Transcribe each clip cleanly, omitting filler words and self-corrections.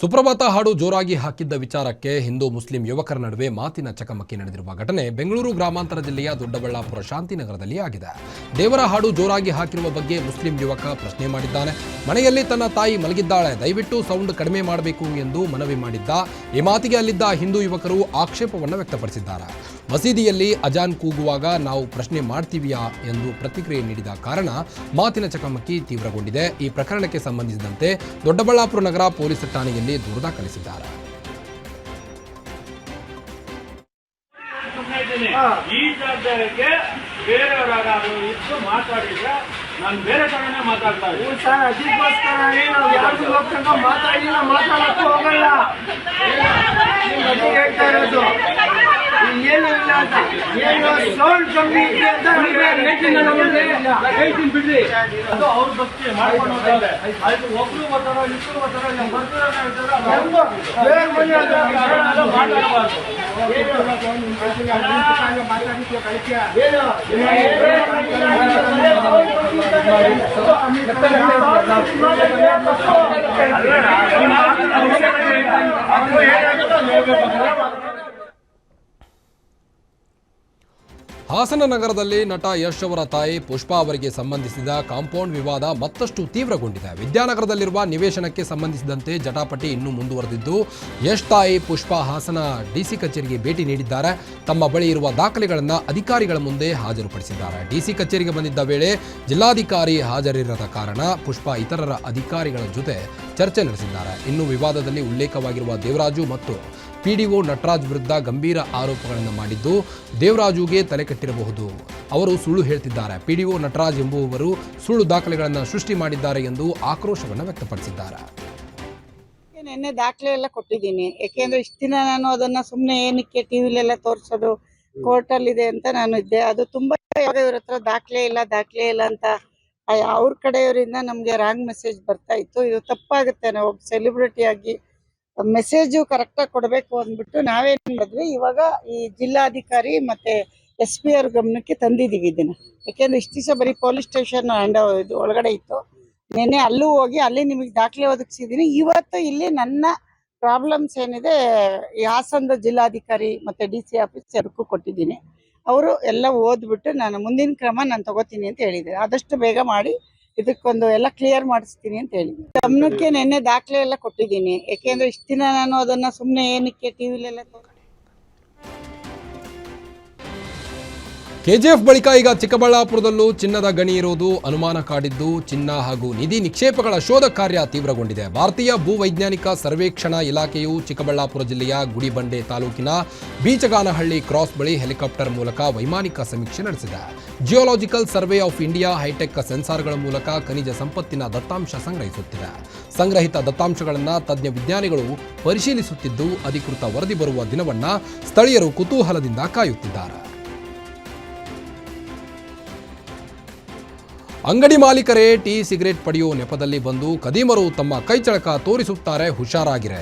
ಸುಪ್ರಭಾತ ಹಾಡು ಜೋರಾಗಿ ಹಾಕಿದ್ದ ವಿಚಾರಕ್ಕೆ ಹಿಂದೂ ಮುಸ್ಲಿಂ ಯುವಕರ ನಡುವೆ ಮಾತಿನ ಚಕಮಕಿ ನಡೆದಿರುವ ಘಟನೆ ಬೆಂಗಳೂರು ಗ್ರಾಮಾಂತರ ಜಿಲ್ಲೆಯ ದೊಡ್ಡಬಳ್ಳಾಪುರ ಶಾಂತಿನಗರದಲ್ಲಿ ಆಗಿದೆ. ದೇವರ ಹಾಡು ಜೋರಾಗಿ ಹಾಕಿರುವ ಬಗ್ಗೆ ಮುಸ್ಲಿಂ ಯುವಕ ಪ್ರಶ್ನೆ ಮಾಡಿದ್ದಾನೆ. ಮನೆಯಲ್ಲಿ ತನ್ನ ತಾಯಿ ಮಲಗಿದ್ದಾಳೆ, ದಯವಿಟ್ಟು ಸೌಂಡ್ ಕಡಿಮೆ ಮಾಡಬೇಕು ಎಂದು ಮನವಿ ಮಾಡಿದ್ದ. ಈ ಮಾತಿಗೆ ಅಲ್ಲಿದ್ದ ಹಿಂದೂ ಯುವಕರು ಆಕ್ಷೇಪವನ್ನು ವ್ಯಕ್ತಪಡಿಸಿದ್ದಾರೆ. ಮಸೀದಿಯಲ್ಲಿ ಅಜಾನ್ ಕೂಗುವಾಗ ನಾವು ಪ್ರಶ್ನೆ ಮಾಡ್ತೀವಿಯಾ ಎಂದು ಪ್ರತಿಕ್ರಿಯೆ ನೀಡಿದ ಕಾರಣ ಮಾತಿನ ಚಕಮಕಿ ತೀವ್ರಗೊಂಡಿದೆ. ಈ ಪ್ರಕರಣಕ್ಕೆ ಸಂಬಂಧಿಸಿದಂತೆ ದೊಡ್ಡಬಳ್ಳಾಪುರ ನಗರ ಪೊಲೀಸ್ ಠಾಣೆಯಲ್ಲಿ ದೂರು ದಾಖಲಿಸಿದ್ದಾರೆ. ಈ ಜಾಗಕ್ಕೆ ಬೇರೆಯವರಾದ್ರು ಇತ್ತು ಮಾತಾಡಿದ್ರೆ ನಾನು ಬೇರೆ ಕಡೆನೇ ಮಾತಾಡ್ತಾ ಇದ್ದೀನಿ ಸರ್. ಅದಕ್ಕೋಸ್ಕರ ನಾವು ಯಾರು ಹೋಗ್ತಂಗ ಮಾತಾಡಿಲ್ಲ, ಮಾತಾಡಕ್ಕೂ ಹೋಗಲ್ಲ. ಹೇಳ್ತಾ ಇರೋದು ಏನು ಇಲ್ಲ ಅಂತ, ಏನು ಸೌಂಡ್ ಕಮ್ಮಿ ಇದೆ ಅಂತ ಹೇಳ್ತೀನಿ ಬಿಡ್ರಿ. ಅದು ಅವ್ರ ಭಕ್ತಿ ಮಾಡ್ಕೊಂಡು ಹೋಗ್ತಾರೆ. ಆಯ್ತು, ಒಬ್ರು ಬರ್ತಾರೋ ಇಬ್ರು ಬರ್ತಾರೋ ನಮ್ಮ ಮಾತಾಡಬಾರ್ದು. ಹಾಸನ ನಗರದಲ್ಲಿ ನಟ ಯಶ್ ಅವರ ತಾಯಿ ಪುಷ್ಪಾ ಅವರಿಗೆ ಸಂಬಂಧಿಸಿದ ಕಾಂಪೌಂಡ್ ವಿವಾದ ಮತ್ತಷ್ಟು ತೀವ್ರಗೊಂಡಿದೆ. ವಿದ್ಯಾನಗರದಲ್ಲಿರುವ ನಿವೇಶನಕ್ಕೆ ಸಂಬಂಧಿಸಿದಂತೆ ಜಟಾಪಟಿ ಇನ್ನೂ ಮುಂದುವರೆದಿದ್ದು, ಯಶ್ ತಾಯಿ ಪುಷ್ಪಾ ಹಾಸನ ಡಿಸಿ ಕಚೇರಿಗೆ ಭೇಟಿ ನೀಡಿದ್ದಾರೆ. ತಮ್ಮ ಬಳಿ ಇರುವ ದಾಖಲೆಗಳನ್ನು ಅಧಿಕಾರಿಗಳ ಮುಂದೆ ಹಾಜರುಪಡಿಸಿದ್ದಾರೆ. ಡಿಸಿ ಕಚೇರಿಗೆ ಬಂದಿದ್ದ ವೇಳೆ ಜಿಲ್ಲಾಧಿಕಾರಿ ಹಾಜರಿರದ ಕಾರಣ ಪುಷ್ಪಾ ಇತರರ ಅಧಿಕಾರಿಗಳ ಜೊತೆ ಚರ್ಚೆ ನಡೆಸಿದ್ದಾರೆ. ಇನ್ನು ವಿವಾದದಲ್ಲಿ ಉಲ್ಲೇಖವಾಗಿರುವ ದೇವರಾಜು ಮತ್ತು ಪಿಡಿಒ ನಟರಾಜ್ ವಿರುದ್ಧ ಗಂಭೀರ ಆರೋಪಗಳನ್ನು ಮಾಡಿದ್ದು, ದೇವರಾಜುಗೆ ತಲೆ ಕೆಟ್ಟಿರಬಹುದು, ಅವರು ಸುಳ್ಳು ಹೇಳ್ತಿದ್ದಾರೆ, ಪಿಡಿಒ ನಟರಾಜ್ ಎಂಬುವವರು ಸುಳ್ಳು ದಾಖಲೆಗಳನ್ನು ಸೃಷ್ಟಿ ಮಾಡಿದ್ದಾರೆ ಎಂದು ಆಕ್ರೋಶವನ್ನು ವ್ಯಕ್ತಪಡಿಸಿದ್ದಾರೆ. ನಿನ್ನೆ ದಾಖಲೆ ಎಲ್ಲ ಕೊಟ್ಟಿದ್ದೀನಿ. ಯಾಕೆಂದ್ರೆ ಇಷ್ಟು ದಿನ ನಾನು ಅದನ್ನ ಸುಮ್ಮನೆ ಏನಕ್ಕೆ ಟಿವಿಲೆಲ್ಲ ತೋರಿಸೋದು, ಕೋರ್ಟಲ್ಲಿ ಇದೆ ಅಂತ ನಾನು ಇದ್ದೆ. ಅದು ತುಂಬಾ ಇವ್ರ ಹತ್ರ ದಾಖಲೆ ಇಲ್ಲ ಅಂತ ಅವ್ರ ಕಡೆಯವರಿಂದ ನಮ್ಗೆ ರಾಂಗ್ ಮೆಸೇಜ್ ಬರ್ತಾ ಇತ್ತು. ಇದು ತಪ್ಪಾಗುತ್ತೆ. ನಾವು ಒಬ್ಬ ಸೆಲೆಬ್ರಿಟಿ ಆಗಿ ಮೆಸೇಜು ಕರೆಕ್ಟಾಗಿ ಕೊಡಬೇಕು ಅಂದ್ಬಿಟ್ಟು ನಾವೇನ್ ಮಾಡಿದ್ವಿ, ಇವಾಗ ಈ ಜಿಲ್ಲಾಧಿಕಾರಿ ಮತ್ತೆ SP ಅವ್ರ ಗಮನಕ್ಕೆ ತಂದಿದ್ದೀವಿ ಇದನ್ನ. ಯಾಕೆಂದ್ರೆ ಇಷ್ಟು ದಿವಸ ಬರೀ ಪೊಲೀಸ್ ಸ್ಟೇಷನ್ ಇದು ಒಳಗಡೆ ಇತ್ತು. ನಿನ್ನೆ ಅಲ್ಲೂ ಹೋಗಿ ಅಲ್ಲಿ ನಿಮಗೆ ದಾಖಲೆ ಒದಗಿಸಿದ್ದೀನಿ. ಇವತ್ತು ಇಲ್ಲಿ ನನ್ನ ಪ್ರಾಬ್ಲಮ್ಸ್ ಏನಿದೆ ಈ ಹಾಸನದ ಜಿಲ್ಲಾಧಿಕಾರಿ ಮತ್ತೆ DC ಆಫೀಸರ್ಗೂ ಕೊಟ್ಟಿದ್ದೀನಿ. ಅವರು ಎಲ್ಲ ಓದ್ಬಿಟ್ಟು ನಾನು ಮುಂದಿನ ಕ್ರಮ ನಾನು ತಗೋತೀನಿ ಅಂತ ಹೇಳಿದ್ದಾರೆ. ಆದಷ್ಟು ಬೇಗ ಮಾಡಿ ಇದಕ್ಕೊಂದು ಎಲ್ಲ ಕ್ಲಿಯರ್ ಮಾಡಿಸ್ತೀನಿ ಅಂತ ಹೇಳಿದ್ದೀನಿ. ಗಮನಕ್ಕೆ ನಿನ್ನೆ ದಾಖಲೆ ಎಲ್ಲ ಕೊಟ್ಟಿದ್ದೀನಿ. ಯಾಕೆಂದ್ರೆ ಇಷ್ಟು ದಿನ ನಾನು ಅದನ್ನ ಸುಮ್ಮನೆ ಏನಕ್ಕೆ ಟಿವಿಲೆಲ್ಲ KGF ಬಳಿಕ ಈಗ ಚಿಕ್ಕಬಳ್ಳಾಪುರದಲ್ಲೂ ಚಿನ್ನದ ಗಣಿ ಇರುವುದು ಅನುಮಾನ ಕಾಡಿದ್ದು, ಚಿನ್ನ ಹಾಗೂ ನಿಧಿ ನಿಕ್ಷೇಪಗಳ ಶೋಧ ಕಾರ್ಯ ತೀವ್ರಗೊಂಡಿದೆ. ಭಾರತೀಯ ಭೂವೈಜ್ಞಾನಿಕ ಸರ್ವೇಕ್ಷಣಾ ಇಲಾಖೆಯು ಚಿಕ್ಕಬಳ್ಳಾಪುರ ಜಿಲ್ಲೆಯ ಗುಡಿಬಂಡೆ ತಾಲೂಕಿನ ಬೀಚಗಾನಹಳ್ಳಿ ಕ್ರಾಸ್ ಬಳಿ ಹೆಲಿಕಾಪ್ಟರ್ ಮೂಲಕ ವೈಮಾನಿಕ ಸಮೀಕ್ಷೆ ನಡೆಸಿದೆ. Geological Survey of India high tech ಸೆನ್ಸಾರ್ಗಳ ಮೂಲಕ ಖನಿಜ ಸಂಪತ್ತಿನ ದತ್ತಾಂಶ ಸಂಗ್ರಹಿಸುತ್ತಿದೆ. ಸಂಗ್ರಹಿತ ದತ್ತಾಂಶಗಳನ್ನು ತಜ್ಞ ವಿಜ್ಞಾನಿಗಳು ಪರಿಶೀಲಿಸುತ್ತಿದ್ದು, ಅಧಿಕೃತ ವರದಿ ಬರುವ ದಿನವನ್ನ ಸ್ಥಳೀಯರು ಕುತೂಹಲದಿಂದ ಕಾಯುತ್ತಿದ್ದಾರೆ. ಅಂಗಡಿ ಮಾಲೀಕರೇ ಟೀ ಸಿಗರೇಟ್ ಪಡೆಯುವ ನೆಪದಲ್ಲಿ ಬಂದು ಕದೀಮರು ತಮ್ಮ ಕೈಚಳಕ ತೋರಿಸುತ್ತಾರೆ, ಹುಷಾರಾಗಿರೆ.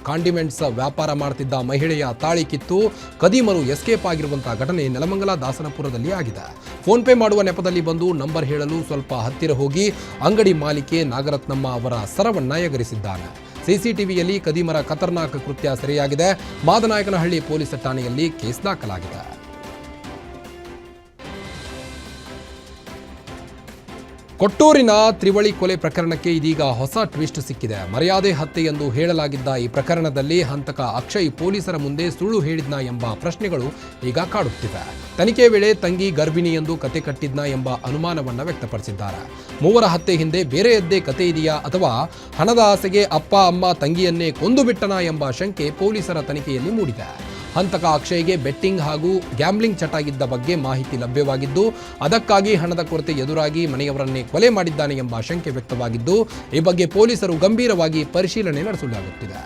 ಕಾಂಡಿಮೆಂಟ್ಸ್ ವ್ಯಾಪಾರ ಮಾಡ್ತಿದ್ದ ಮಹಿಳೆಯ ತಾಳಿ ಕಿತ್ತು ಕದೀಮರು ಎಸ್ಕೇಪ್ ಆಗಿರುವಂತಹ ಘಟನೆ ನೆಲಮಂಗಲ ದಾಸನಪುರದಲ್ಲಿ ಆಗಿದೆ. ಫೋನ್ ಪೇ ಮಾಡುವ ನೆಪದಲ್ಲಿ ಬಂದು ನಂಬರ್ ಹೇಳಲು ಸ್ವಲ್ಪ ಹತ್ತಿರ ಹೋಗಿ ಅಂಗಡಿ ಮಾಲೀಕೆ ನಾಗರತ್ನಮ್ಮ ಅವರ ಸರವನ್ನ ಎಗರಿಸಿದ್ದಾನೆ. ಸಿಸಿಟಿವಿಯಲ್ಲಿ ಕದೀಮರ ಖತರ್ನಾಕ್ ಕೃತ್ಯ ಸೆರೆಯಾಗಿದೆ. ಮಾದನಾಯಕನಹಳ್ಳಿ ಪೊಲೀಸ್ ಠಾಣೆಯಲ್ಲಿ ಕೇಸ್ ದಾಖಲಾಗಿದೆ. ಕೊಟ್ಟೂರಿನ ತ್ರಿವಳಿ ಕೊಲೆ ಪ್ರಕರಣಕ್ಕೆ ಇದೀಗ ಹೊಸ ಟ್ವಿಸ್ಟ್ ಸಿಕ್ಕಿದೆ. ಮರ್ಯಾದೆ ಹತ್ಯೆ ಎಂದು ಹೇಳಲಾಗಿದ್ದ ಈ ಪ್ರಕರಣದಲ್ಲಿ ಹಂತಕ ಅಕ್ಷಯ್ ಪೊಲೀಸರ ಮುಂದೆ ಸುಳ್ಳು ಹೇಳಿದ್ನ ಎಂಬ ಪ್ರಶ್ನೆಗಳು ಈಗ ಕಾಡುತ್ತಿವೆ. ತನಿಖೆ ವೇಳೆ ತಂಗಿ ಗರ್ಭಿಣಿ ಎಂದು ಕತೆ ಕಟ್ಟಿದ್ನ ಎಂಬ ಅನುಮಾನವನ್ನು ವ್ಯಕ್ತಪಡಿಸಿದ್ದಾರೆ. ಮೂವರ ಹತ್ಯೆ ಹಿಂದೆ ಬೇರೆಯದ್ದೇ ಕತೆ ಇದೆಯಾ ಅಥವಾ ಹಣದ ಆಸೆಗೆ ಅಪ್ಪ ಅಮ್ಮ ತಂಗಿಯನ್ನೇ ಕೊಂದು ಬಿಟ್ಟನಾ ಎಂಬ ಶಂಕೆ ಪೊಲೀಸರ ತನಿಖೆಯಲ್ಲಿ ಮೂಡಿದೆ. ಹಂತಕ ಅಕ್ಷಯ್ಗೆ ಬೆಟ್ಟಿಂಗ್ ಹಾಗೂ ಗ್ಯಾಮ್ಲಿಂಗ್ ಚಟಾಗಿದ್ದ ಬಗ್ಗೆ ಮಾಹಿತಿ ಲಭ್ಯವಾಗಿದ್ದು, ಅದಕ್ಕಾಗಿ ಹಣದ ಕೊರತೆ ಎದುರಾಗಿ ಮನೆಯವರನ್ನೇ ಕೊಲೆ ಮಾಡಿದ್ದಾನೆ ಎಂಬ ಶಂಕೆ ವ್ಯಕ್ತವಾಗಿದ್ದು, ಈ ಬಗ್ಗೆ ಪೊಲೀಸರು ಗಂಭೀರವಾಗಿ ಪರಿಶೀಲನೆ ನಡೆಸಲಾಗುತ್ತಿದೆ.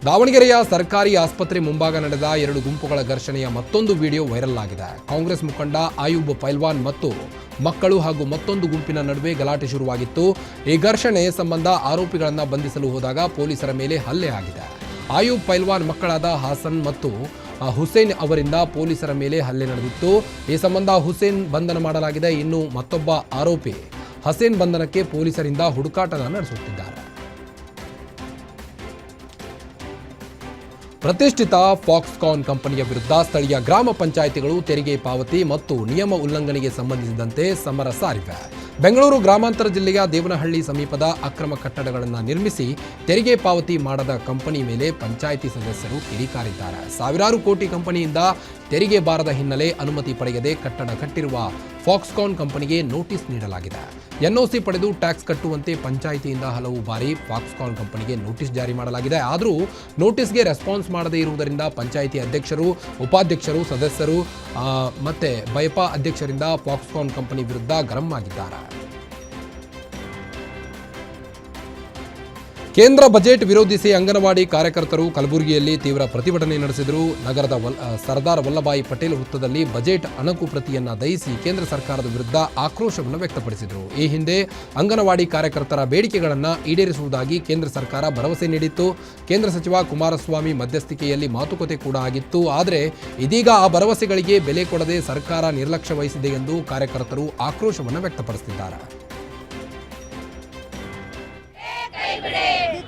ದಾವಣಗೆರೆಯ ಸರ್ಕಾರಿ ಆಸ್ಪತ್ರೆ ಮುಂಭಾಗ ನಡೆದ 2 ಗುಂಪುಗಳ ಘರ್ಷಣೆಯ ಮತ್ತೊಂದು ವಿಡಿಯೋ ವೈರಲ್ ಆಗಿದೆ. ಕಾಂಗ್ರೆಸ್ ಮುಖಂಡ ಆಯೂಬ್ ಪೈಲ್ವಾನ್ ಮತ್ತು ಮಕ್ಕಳು ಹಾಗೂ ಮತ್ತೊಂದು ಗುಂಪಿನ ನಡುವೆ ಗಲಾಟೆ ಶುರುವಾಗಿತ್ತು. ಈ ಘರ್ಷಣೆ ಸಂಬಂಧ ಆರೋಪಿಗಳನ್ನು ಬಂಧಿಸಲು ಹೋದಾಗ ಪೊಲೀಸರ ಮೇಲೆ ಹಲ್ಲೆ ಆಗಿದೆ. ಆಯೂಬ್ ಪೈಲ್ವಾನ್ ಮಕ್ಕಳಾದ ಹಾಸನ್ ಮತ್ತು ಹುಸೇನ್ ಅವರಿಂದ ಪೊಲೀಸರ ಮೇಲೆ ಹಲ್ಲೆ ನಡೆದಿತ್ತು. ಈ ಸಂಬಂಧ ಹುಸೇನ್ ಬಂಧನ ಮಾಡಲಾಗಿದೆ. ಇನ್ನು ಮತ್ತೊಬ್ಬ ಆರೋಪಿ ಹಸೇನ್ ಬಂಧನಕ್ಕೆ ಪೊಲೀಸರಿಂದ ಹುಡುಕಾಟ ನಡೆಸುತ್ತಿದ್ದಾರೆ. ಪ್ರತಿಷ್ಠಿತ ಫಾಕ್ಸ್ಕಾನ್ ಕಂಪನಿಯ ವಿರುದ್ಧ ಸ್ಥಳೀಯ ಗ್ರಾಮ ಪಂಚಾಯಿತಿಗಳು ತೆರಿಗೆ ಪಾವತಿ ಮತ್ತು ನಿಯಮ ಉಲ್ಲಂಘನೆಗೆ ಸಂಬಂಧಿಸಿದಂತೆ ಸಮರ ಸಾರಿವೆ. ಬೆಂಗಳೂರು ಗ್ರಾಮಾಂತರ ಜಿಲ್ಲೆಯ ದೇವನಹಳ್ಳಿ ಸಮೀಪದ ಅಕ್ರಮ ಕಟ್ಟಡಗಳನ್ನು ನಿರ್ಮಿಸಿ ತೆರಿಗೆ ಪಾವತಿ ಮಾಡದ ಕಂಪನಿ ಮೇಲೆ ಪಂಚಾಯಿತಿ ಸದಸ್ಯರು ಕಿಡಿಕಾರಿದ್ದಾರೆ. ಸಾವಿರಾರು ಕೋಟಿ ಕಂಪನಿಯಿಂದ ತೆರಿಗೆ ಬಾರದ ಹಿನ್ನೆಲೆ ಅನುಮತಿ ಪಡೆಯದೆ ಕಟ್ಟಡ ಕಟ್ಟಿರುವ ಫಾಕ್ಸ್ಕಾನ್ ಕಂಪನಿಗೆ ನೋಟಿಸ್ ನೀಡಲಾಗಿದೆ. ಎನ್ಒಸಿ ಪಡೆದು ಟ್ಯಾಕ್ಸ್ ಕಟ್ಟುವಂತೆ ಪಂಚಾಯಿತಿಯಿಂದ ಹಲವು ಬಾರಿ ಫಾಕ್ಸ್ಕಾನ್ ಕಂಪನಿಗೆ ನೋಟಿಸ್ ಜಾರಿ ಮಾಡಲಾಗಿದೆ. ಆದರೂ ನೋಟಿಸ್ಗೆ ರೆಸ್ಪಾನ್ಸ್ ಮಾಡದೇ ಇರುವುದರಿಂದ ಪಂಚಾಯಿತಿ ಅಧ್ಯಕ್ಷರು, ಉಪಾಧ್ಯಕ್ಷರು, ಸದಸ್ಯರು ಮತ್ತೆ ಬೈಪಾ ಅಧ್ಯಕ್ಷರಿಂದ ಫಾಕ್ಸ್ಕಾನ್ ಕಂಪನಿ ವಿರುದ್ಧ ಗರಂ ಆಗಿದ್ದಾರೆ. ಕೇಂದ್ರ ಬಜೆಟ್ ವಿರೋಧಿಸಿ ಅಂಗನವಾಡಿ ಕಾರ್ಯಕರ್ತರು ಕಲಬುರಗಿಯಲ್ಲಿ ತೀವ್ರ ಪ್ರತಿಭಟನೆ ನಡೆಸಿದರು. ನಗರದ ಸರ್ದಾರ್ ವಲ್ಲಭಾಯಿ ಪಟೇಲ್ ವೃತ್ತದಲ್ಲಿ ಬಜೆಟ್ ಅಣಕು ಪ್ರತಿಯನ್ನ ದಹಿಸಿ ಕೇಂದ್ರ ಸರ್ಕಾರದ ವಿರುದ್ಧ ಆಕ್ರೋಶವನ್ನು ವ್ಯಕ್ತಪಡಿಸಿದರು. ಈ ಹಿಂದೆ ಅಂಗನವಾಡಿ ಕಾರ್ಯಕರ್ತರ ಬೇಡಿಕೆಗಳನ್ನು ಈಡೇರಿಸುವುದಾಗಿ ಕೇಂದ್ರ ಸರ್ಕಾರ ಭರವಸೆ ನೀಡಿತ್ತು. ಕೇಂದ್ರ ಸಚಿವ ಕುಮಾರಸ್ವಾಮಿ ಮಧ್ಯಸ್ಥಿಕೆಯಲ್ಲಿ ಮಾತುಕತೆ ಕೂಡ ಆಗಿತ್ತು. ಆದರೆ ಇದೀಗ ಆ ಭರವಸೆಗಳಿಗೆ ಬೆಲೆ ಕೊಡದೆ ಸರ್ಕಾರ ನಿರ್ಲಕ್ಷ್ಯ ವಹಿಸಿದೆ ಎಂದು ಕಾರ್ಯಕರ್ತರು ಆಕ್ರೋಶವನ್ನು ವ್ಯಕ್ತಪಡಿಸಿದ್ದಾರೆ.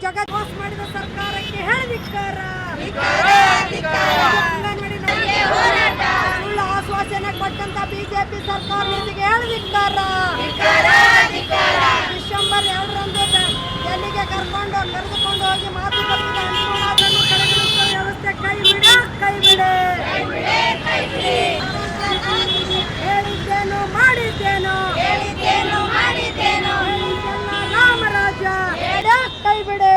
ಜಗತ್ ಮೋಸ ಮಾಡಿದ ಸರ್ಕಾರಕ್ಕೆ ಹೇಳಿದಿಕ್ಕಾರ. ಸುಳ್ಳು ಆಶ್ವಾಸನೆ ಕೊಟ್ಟಂತ ಬಿಜೆಪಿ ಸರ್ಕಾರ ನೀತಿಗೆ ಹೇಳಿದಿಕ್ಕಾರ. ಡಿಸೆಂಬರ್ 2ರಂದು ಡೆಲ್ಲಿಗೆ ಕರೆದುಕೊಂಡು ಹೋಗಿ ಮಾತುಕತೆ ಅನುಗುಣವನ್ನು ಕಡೆಗಣಿಸುವ ವ್ಯವಸ್ಥೆ ಕೈ ಬಿಡೆ. ಹೇಳಿದ್ದೇನು ಮಾಡಿದ್ದೇನು ರಾಮರಾಜ ಕೈ ಬಿಡೆ.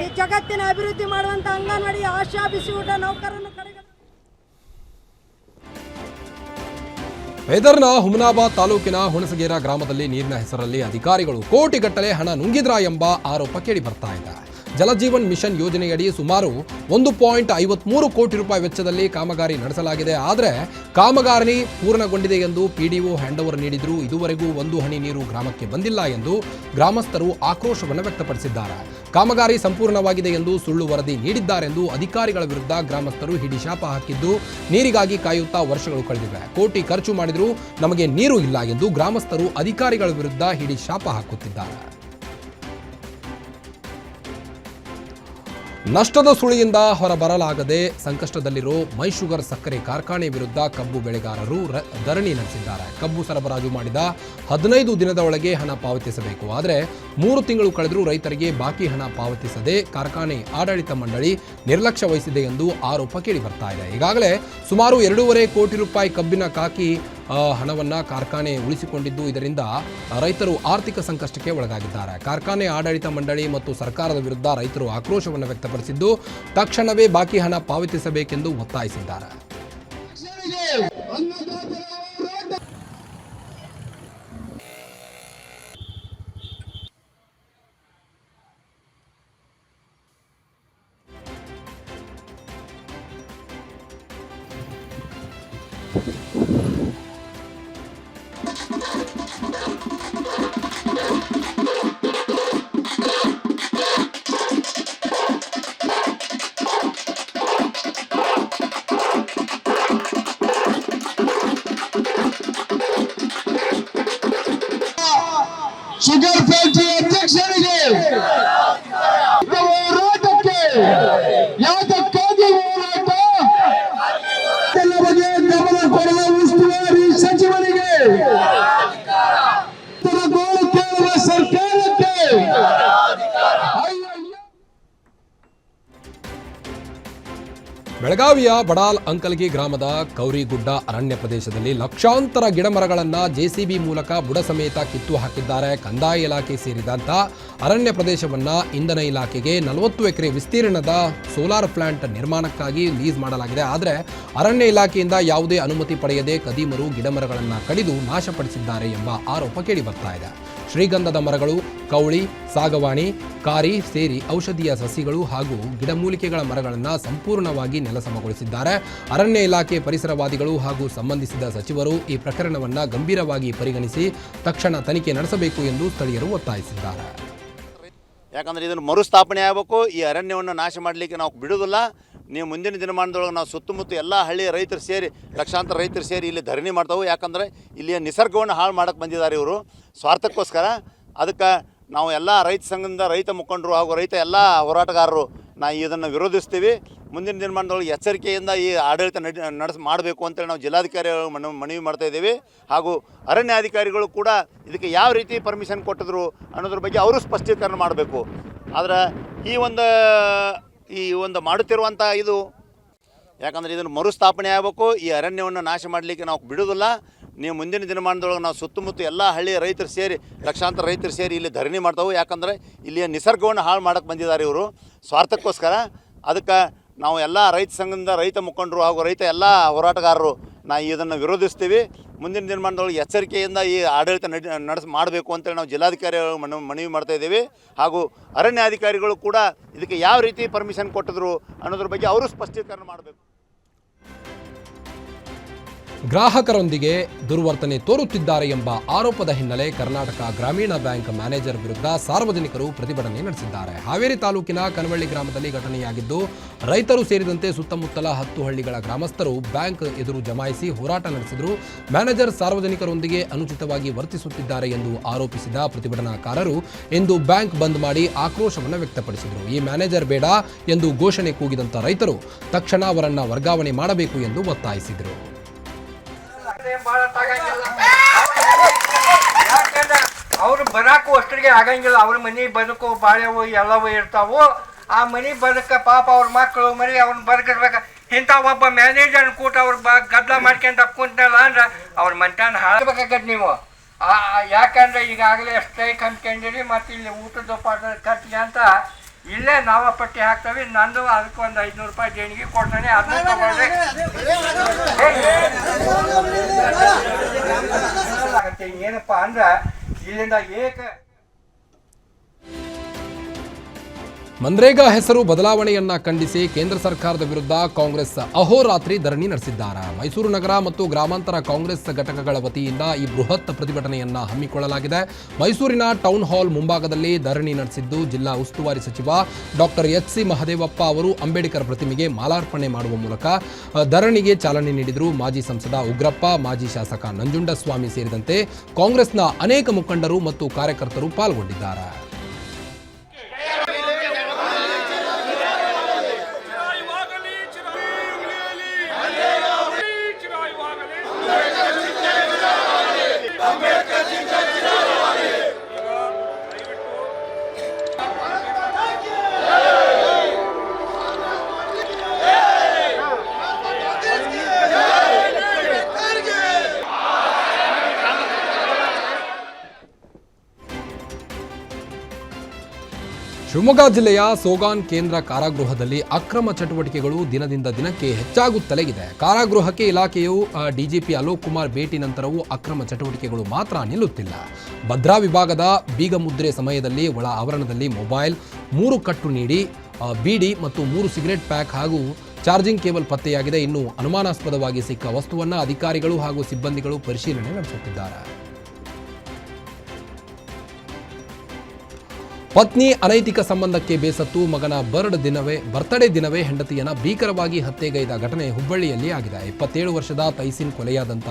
ಈ ಜಗತ್ತಿನ ಅಭಿವೃದ್ಧಿ ಮಾಡುವಂತ ಅಂಗನವಾಡಿ ಆಶಾ ಬಿಸಿಯೂಟ ನೌಕರನ್ನು ಬೀದರ್ನ ಹುಮನಾಬಾದ್ ತಾಲೂಕಿನ ಹುಣಸಗೇರ ಗ್ರಾಮದಲ್ಲಿ ನೀರಿನ ಹೆಸರಲ್ಲಿ ಅಧಿಕಾರಿಗಳು ಕೋಟಿಗಟ್ಟಲೆ ಹಣ ನುಂಗಿದ್ರ ಎಂಬ ಆರೋಪ ಕೇಳಿ ಬರ್ತಾ ಇದೆ. ಜಲಜೀವನ್ ಮಿಷನ್ ಯೋಜನೆಯಡಿ ಸುಮಾರು 1.53 ಕೋಟಿ ರೂಪಾಯಿ ವೆಚ್ಚದಲ್ಲಿ ಕಾಮಗಾರಿ ನಡೆಸಲಾಗಿದೆ. ಆದರೆ ಕಾಮಗಾರಿ ಪೂರ್ಣಗೊಂಡಿದೆ ಎಂದು ಪಿಡಿಒ ಹ್ಯಾಂಡ್ ಓವರ್ ನೀಡಿದ್ರು. ಇದುವರೆಗೂ ಒಂದು ಹನಿ ನೀರು ಗ್ರಾಮಕ್ಕೆ ಬಂದಿಲ್ಲ ಎಂದು ಗ್ರಾಮಸ್ಥರು ಆಕ್ರೋಶವನ್ನು ವ್ಯಕ್ತಪಡಿಸಿದ್ದಾರೆ. ಕಾಮಗಾರಿ ಸಂಪೂರ್ಣವಾಗಿದೆ ಎಂದು ಸುಳ್ಳು ವರದಿ ನೀಡಿದ್ದಾರೆಂದು ಅಧಿಕಾರಿಗಳ ವಿರುದ್ಧ ಗ್ರಾಮಸ್ಥರು ಹಿಡಿಶಾಪ ಹಾಕಿದ್ದು, ನೀರಿಗಾಗಿ ಕಾಯುತ್ತಾ ವರ್ಷಗಳು ಕಳೆದಿವೆ. ಕೋಟಿ ಖರ್ಚು ಮಾಡಿದರೂ ನಮಗೆ ನೀರು ಇಲ್ಲ ಎಂದು ಗ್ರಾಮಸ್ಥರು ಅಧಿಕಾರಿಗಳ ವಿರುದ್ಧ ಹಿಡಿಶಾಪ ಹಾಕುತ್ತಿದ್ದಾರೆ. ನಷ್ಟದ ಸುಳಿಯಿಂದ ಹೊರಬರಲಾಗದೆ ಸಂಕಷ್ಟದಲ್ಲಿರೋ ಮೈಶುಗರ್ ಸಕ್ಕರೆ ಕಾರ್ಖಾನೆ ವಿರುದ್ಧ ಕಬ್ಬು ಬೆಳೆಗಾರರು ಧರಣಿ ನಡೆಸಿದ್ದಾರೆ. ಕಬ್ಬು ಸರಬರಾಜು ಮಾಡಿದ 15 ದಿನದ ಒಳಗೆ ಹಣ ಪಾವತಿಸಬೇಕು. ಆದರೆ 3 ತಿಂಗಳು ಕಳೆದರೂ ರೈತರಿಗೆ ಬಾಕಿ ಹಣ ಪಾವತಿಸದೆ ಕಾರ್ಖಾನೆ ಆಡಳಿತ ಮಂಡಳಿ ನಿರ್ಲಕ್ಷ್ಯ ವಹಿಸಿದೆ ಎಂದು ಆರೋಪ ಕೇಳಿ ಬರ್ತಾ ಇದೆ. ಈಗಾಗಲೇ ಸುಮಾರು 2.5 ಕೋಟಿ ರೂಪಾಯಿ ಕಬ್ಬಿನ ಬಾಕಿ ಹಣವನ್ನು ಕಾರ್ಖಾನೆ ಉಳಿಸಿಕೊಂಡಿದ್ದು, ಇದರಿಂದ ರೈತರು ಆರ್ಥಿಕ ಸಂಕಷ್ಟಕ್ಕೆ ಒಳಗಾಗಿದ್ದಾರೆ. ಕಾರ್ಖಾನೆ ಆಡಳಿತ ಮಂಡಳಿ ಮತ್ತು ಸರ್ಕಾರದ ವಿರುದ್ಧ ರೈತರು ಆಕ್ರೋಶವನ್ನು ವ್ಯಕ್ತಪಡಿಸಿದ್ದು, ತಕ್ಷಣವೇ ಬಾಕಿ ಹಣ ಪಾವತಿಸಬೇಕೆಂದು ಒತ್ತಾಯಿಸಿದ್ದಾರೆ. ಶುಗರ್ ಫ್ಯಾಕ್ಟರಿ ಅಧ್ಯಕ್ಷರಿಗೆ ಹೋರಾಟಕ್ಕೆ ಯಾತಕ್ಕಾಗಿ ಹೋರಾಟ ಎಲ್ಲ ಬಗ್ಗೆ ಗಮನ ಕೊಡುವ ಉಸ್ತುವಾರಿ ಸಚಿವರಿಗೆ, ಗೋಳು ಕೇಳುವ ಸರ್ಕಾರಕ್ಕೆ ಬೆಳಗಾವಿಯ ಬಡಾಲ್ ಅಂಕಲ್ಗಿ ಗ್ರಾಮದ ಕೌರಿಗುಡ್ಡ ಅರಣ್ಯ ಪ್ರದೇಶದಲ್ಲಿ ಲಕ್ಷಾಂತರ ಗಿಡಮರಗಳನ್ನು ಜೆಸಿಬಿ ಮೂಲಕ ಬುಡ ಸಮೇತ ಕಿತ್ತು ಹಾಕಿದ್ದಾರೆ. ಕಂದಾಯ ಇಲಾಖೆ ಸೇರಿದಂಥ ಅರಣ್ಯ ಪ್ರದೇಶವನ್ನು ಇಂಧನ ಇಲಾಖೆಗೆ 40 ಎಕರೆ ವಿಸ್ತೀರ್ಣದ ಸೋಲಾರ್ ಪ್ಲಾಂಟ್ ನಿರ್ಮಾಣಕ್ಕಾಗಿ ಲೀಸ್ ಮಾಡಲಾಗಿದೆ. ಆದರೆ ಅರಣ್ಯ ಇಲಾಖೆಯಿಂದ ಯಾವುದೇ ಅನುಮತಿ ಪಡೆಯದೆ ಕದೀಮರು ಗಿಡಮರಗಳನ್ನು ಕಡಿದು ನಾಶಪಡಿಸಿದ್ದಾರೆ ಎಂಬ ಆರೋಪ ಕೇಳಿ ಬರ್ತಾ ಇದೆ. ಶ್ರೀಗಂಧದ ಮರಗಳು, ಕೌಳಿ, ಸಾಗವಾಣಿ, ಕಾರಿ ಸೇರಿ ಔಷಧೀಯ ಸಸಿಗಳು ಹಾಗೂ ಗಿಡಮೂಲಿಕೆಗಳ ಮರಗಳನ್ನು ಸಂಪೂರ್ಣವಾಗಿ ನೆಲಸಮಗೊಳಿಸಿದ್ದಾರೆ. ಅರಣ್ಯ ಇಲಾಖೆ, ಪರಿಸರವಾದಿಗಳು ಹಾಗೂ ಸಂಬಂಧಿಸಿದ ಸಚಿವರು ಈ ಪ್ರಕರಣವನ್ನು ಗಂಭೀರವಾಗಿ ಪರಿಗಣಿಸಿ ತಕ್ಷಣ ತನಿಖೆ ನಡೆಸಬೇಕು ಎಂದು ಸ್ಥಳೀಯರು ಒತ್ತಾಯಿಸಿದ್ದಾರೆ. ಯಾಕಂದರೆ ಇದನ್ನು ಮರುಸ್ಥಾಪನೆ ಆಗಬೇಕು. ಈ ಅರಣ್ಯವನ್ನು ನಾಶ ಮಾಡಲಿಕ್ಕೆ ನಾವು ಬಿಡೋದಿಲ್ಲ. ನೀವು ಮುಂದಿನ ದಿನಮಾನದೊಳಗೆ ನಾವು ಸುತ್ತಮುತ್ತ ಎಲ್ಲ ಹಳ್ಳಿಯ ರೈತರು ಸೇರಿ, ಲಕ್ಷಾಂತರ ರೈತರು ಸೇರಿ ಇಲ್ಲಿ ಧರಣಿ ಮಾಡ್ತಾವೆ. ಯಾಕಂದರೆ ಇಲ್ಲಿಯ ನಿಸರ್ಗವನ್ನು ಹಾಳು ಮಾಡೋಕ್ಕೆ ಬಂದಿದ್ದಾರೆ ಇವರು ಸ್ವಾರ್ಥಕ್ಕೋಸ್ಕರ. ಅದಕ್ಕೆ ನಾವು ಎಲ್ಲ ರೈತ ಸಂಘದಿಂದ, ರೈತ ಮುಖಂಡರು ಹಾಗೂ ರೈತ ಎಲ್ಲ ಹೋರಾಟಗಾರರು ಇದನ್ನು ವಿರೋಧಿಸ್ತೀವಿ. ಮುಂದಿನ ದಿನಮಾನದೊಳಗೆ ಎಚ್ಚರಿಕೆಯಿಂದ ಈ ಆಡಳಿತ ಮಾಡಬೇಕು ಅಂತೇಳಿ ನಾವು ಜಿಲ್ಲಾಧಿಕಾರಿಗಳು ಮನವಿ ಮಾಡ್ತಾಯಿದ್ದೀವಿ. ಹಾಗೂ ಅರಣ್ಯಾಧಿಕಾರಿಗಳು ಕೂಡ ಇದಕ್ಕೆ ಯಾವ ರೀತಿ ಪರ್ಮಿಷನ್ ಕೊಟ್ಟಿದ್ರು ಅನ್ನೋದ್ರ ಬಗ್ಗೆ ಅವರು ಸ್ಪಷ್ಟೀಕರಣ ಮಾಡಬೇಕು. ಆದರೆ ಈ ಒಂದು ಮಾಡುತ್ತಿರುವಂಥ ಇದು, ಯಾಕಂದರೆ ಇದನ್ನು ಮರುಸ್ಥಾಪನೆ ಆಗಬೇಕು. ಈ ಅರಣ್ಯವನ್ನು ನಾಶ ಮಾಡಲಿಕ್ಕೆ ನಾವು ಬಿಡೋದಿಲ್ಲ. ನೀವು ಮುಂದಿನ ದಿನಮಾನದೊಳಗೆ ನಾವು ಸುತ್ತಮುತ್ತ ಎಲ್ಲ ಹಳ್ಳಿಯ ರೈತರು ಸೇರಿ, ಲಕ್ಷಾಂತರ ರೈತರು ಸೇರಿ ಇಲ್ಲಿ ಧರಣಿ ಮಾಡ್ತಾವೆ. ಯಾಕಂದರೆ ಇಲ್ಲಿಯ ನಿಸರ್ಗವನ್ನು ಹಾಳು ಮಾಡೋಕ್ಕೆ ಬಂದಿದ್ದಾರೆ ಇವರು ಸ್ವಾರ್ಥಕ್ಕೋಸ್ಕರ. ಅದಕ್ಕೆ ನಾವು ಎಲ್ಲ ರೈತ ಸಂಘದಿಂದ, ರೈತ ಮುಖಂಡರು ಹಾಗೂ ರೈತ ಎಲ್ಲ ಹೋರಾಟಗಾರರು ಇದನ್ನು ವಿರೋಧಿಸ್ತೀವಿ. ಮುಂದಿನ ದಿನಮಾನದೊಳಗೆ ಎಚ್ಚರಿಕೆಯಿಂದ ಈ ಆಡಳಿತ ಮಾಡಬೇಕು ಅಂತೇಳಿ ನಾವು ಜಿಲ್ಲಾಧಿಕಾರಿಗಳು ಮನವಿ ಮಾಡ್ತಾಯಿದ್ದೀವಿ. ಹಾಗೂ ಅರಣ್ಯಾಧಿಕಾರಿಗಳು ಕೂಡ ಇದಕ್ಕೆ ಯಾವ ರೀತಿ ಪರ್ಮಿಷನ್ ಕೊಟ್ಟಿದ್ರು ಅನ್ನೋದ್ರ ಬಗ್ಗೆ ಅವರು ಸ್ಪಷ್ಟೀಕರಣ ಮಾಡಬೇಕು. ಗ್ರಾಹಕರೊಂದಿಗೆ ದುರ್ವರ್ತನೆ ತೋರುತ್ತಿದ್ದಾರೆ ಎಂಬ ಆರೋಪದ ಹಿನ್ನೆಲೆ ಕರ್ನಾಟಕ ಗ್ರಾಮೀಣ ಬ್ಯಾಂಕ್ ಮ್ಯಾನೇಜರ್ ವಿರುದ್ಧ ಸಾರ್ವಜನಿಕರು ಪ್ರತಿಭಟನೆ ನಡೆಸಿದ್ದಾರೆ. ಹಾವೇರಿ ತಾಲೂಕಿನ ಕನವಳ್ಳಿ ಗ್ರಾಮದಲ್ಲಿ ಘಟನೆಯಾಗಿದ್ದು, ರೈತರು ಸೇರಿದಂತೆ ಸುತ್ತಮುತ್ತಲ 10 ಹಳ್ಳಿಗಳ ಗ್ರಾಮಸ್ಥರು ಬ್ಯಾಂಕ್ ಎದುರು ಜಮಾಯಿಸಿ ಹೋರಾಟ ನಡೆಸಿದರು. ಮ್ಯಾನೇಜರ್ ಸಾರ್ವಜನಿಕರೊಂದಿಗೆ ಅನುಚಿತವಾಗಿ ವರ್ತಿಸುತ್ತಿದ್ದಾರೆ ಎಂದು ಆರೋಪಿಸಿದ ಪ್ರತಿಭಟನಾಕಾರರು ಇಂದು ಬ್ಯಾಂಕ್ ಬಂದ್ ಮಾಡಿ ಆಕ್ರೋಶವನ್ನು ವ್ಯಕ್ತಪಡಿಸಿದರು. ಈ ಮ್ಯಾನೇಜರ್ ಬೇಡ ಎಂದು ಘೋಷಣೆ ಕೂಗಿದಂತ ರೈತರು ತಕ್ಷಣ ಅವರನ್ನ ವರ್ಗಾವಣೆ ಮಾಡಬೇಕು ಎಂದು ಒತ್ತಾಯಿಸಿದರು. ಅವ್ರು ಬರಾಕು ಅಷ್ಟರಿಗೆ ಆಗಂಗಿಲ್ಲ. ಅವ್ರ ಮನೆ ಬದುಕು ಬಾಳೆವು ಎಲ್ಲವೂ ಇರ್ತಾವು. ಆ ಮನೆ ಬದುಕ ಪಾಪ ಅವ್ರ ಮಕ್ಕಳು ಮರಿ ಅವ್ರನ್ನ ಬದುಕಿರ್ಬೇಕ. ಇಂಥ ಒಬ್ಬ ಮ್ಯಾನೇಜರ್ ಕೂಟ ಅವ್ರ ಗದ್ದಲ ಮಾಡ್ಕೊಂತ ಕುಂತಲ್ಲ ಅಂದ್ರೆ ಅವ್ರ ಮಂಟಾನ ಹಾಳಬೇಕಾಗತ್ತೆ ನೀವು. ಯಾಕಂದ್ರೆ ಈಗಾಗಲೇ ಸ್ಟ್ರೈಕ್ ಅಂದ್ಕೊಂಡಿರಿ, ಮತ್ತು ಇಲ್ಲಿ ಊಟದ ಪಾಠ ಖರ್ಚಿಗೆ ಅಂತ ಇಲ್ಲೇ ನಾವು ಪಟ್ಟಿ ಹಾಕ್ತೇವೆ. ನಂದು ಅದಕ್ಕೆ ಒಂದು 500 ರೂಪಾಯಿ ದೇಣಿಗೆ ಕೊಡ್ತಾನೆ, ಅದನ್ನ ತಗೊಳ್ರಿ. ಏನಪ್ಪಾ ಅಂದ್ರೆ ಇಲ್ಲಿಂದ ಮನ್ರೇಗಾ ಹೆಸರು ಬದಲಾವಣೆಯನ್ನ ಖಂಡಿಸಿ ಕೇಂದ್ರ ಸರ್ಕಾರದ ವಿರುದ್ಧ ಕಾಂಗ್ರೆಸ್ ಅಹೋರಾತ್ರಿ ಧರಣಿ ನಡೆಸಿದ್ದಾರೆ. ಮೈಸೂರು ನಗರ ಮತ್ತು ಗ್ರಾಮಾಂತರ ಕಾಂಗ್ರೆಸ್ ಘಟಕಗಳ ವತಿಯಿಂದ ಈ ಬೃಹತ್ ಪ್ರತಿಭಟನೆಯನ್ನ ಹಮ್ಮಿಕೊಳ್ಳಲಾಗಿದೆ. ಮೈಸೂರಿನ ಟೌನ್ ಹಾಲ್ ಮುಂಭಾಗದಲ್ಲಿ ಧರಣಿ ನಡೆಸಿದ್ದು, ಜಿಲ್ಲಾ ಉಸ್ತುವಾರಿ ಸಚಿವ ಡಾಕ್ಟರ್ ಎಚ್ ಸಿ ಮಹದೇವಪ್ಪ ಅವರು ಅಂಬೇಡ್ಕರ್ ಪ್ರತಿಮೆಗೆ ಮಾಲಾರ್ಪಣೆ ಮಾಡುವ ಮೂಲಕ ಧರಣಿಗೆ ಚಾಲನೆ ನೀಡಿದರು. ಮಾಜಿ ಸಂಸದ ಉಗ್ರಪ್ಪ, ಮಾಜಿ ಶಾಸಕ ನಂಜುಂಡಸ್ವಾಮಿ ಸೇರಿದಂತೆ ಕಾಂಗ್ರೆಸ್ನ ಅನೇಕ ಮುಖಂಡರು ಮತ್ತು ಕಾರ್ಯಕರ್ತರು ಪಾಲ್ಗೊಂಡಿದ್ದಾರೆ. ಶಿವಮೊಗ್ಗ ಜಿಲ್ಲೆಯ ಸೋಗಾನ್ ಕೇಂದ್ರ ಕಾರಾಗೃಹದಲ್ಲಿ ಅಕ್ರಮ ಚಟುವಟಿಕೆಗಳು ದಿನದಿಂದ ದಿನಕ್ಕೆ ಹೆಚ್ಚಾಗುತ್ತಲೇ ಕಾರಾಗೃಹಕ್ಕೆ ಇಲಾಖೆಯು ಡಿಜಿಪಿ ಅಲೋಕ್ ಕುಮಾರ್ ಭೇಟಿ ನಂತರವೂ ಅಕ್ರಮ ಚಟುವಟಿಕೆಗಳು ಮಾತ್ರ ನಿಲ್ಲುತ್ತಿಲ್ಲ. ಭದ್ರಾ ವಿಭಾಗದ ಬೀಗ ಮುದ್ರೆ ಸಮಯದಲ್ಲಿ ಒಳ ಆವರಣದಲ್ಲಿ ಮೊಬೈಲ್, 3 ಕಟ್ಟು ನೀಡಿ ಬೀಡಿ ಮತ್ತು 3 ಸಿಗರೆಟ್ ಪ್ಯಾಕ್ ಹಾಗೂ ಚಾರ್ಜಿಂಗ್ ಕೇಬಲ್ ಪತ್ತೆಯಾಗಿದೆ. ಇನ್ನು ಅನುಮಾನಾಸ್ಪದವಾಗಿ ಸಿಕ್ಕ ವಸ್ತುವನ್ನು ಅಧಿಕಾರಿಗಳು ಹಾಗೂ ಸಿಬ್ಬಂದಿಗಳು ಪರಿಶೀಲನೆ ನಡೆಸುತ್ತಿದ್ದಾರೆ. ಪತ್ನಿ ಅನೈತಿಕ ಸಂಬಂಧಕ್ಕೆ ಬೇಸತ್ತು ಮಗನ ಬರ್ತ್ಡೇ ದಿನವೇ ಹೆಂಡತಿಯನ್ನ ಭೀಕರವಾಗಿ ಹತ್ಯೆಗೈದ ಘಟನೆ ಹುಬ್ಬಳ್ಳಿಯಲ್ಲಿ ಆಗಿದೆ. 27 ವರ್ಷದ ತೈಸಿನ್ ಕೊಲೆಯಾದಂಥ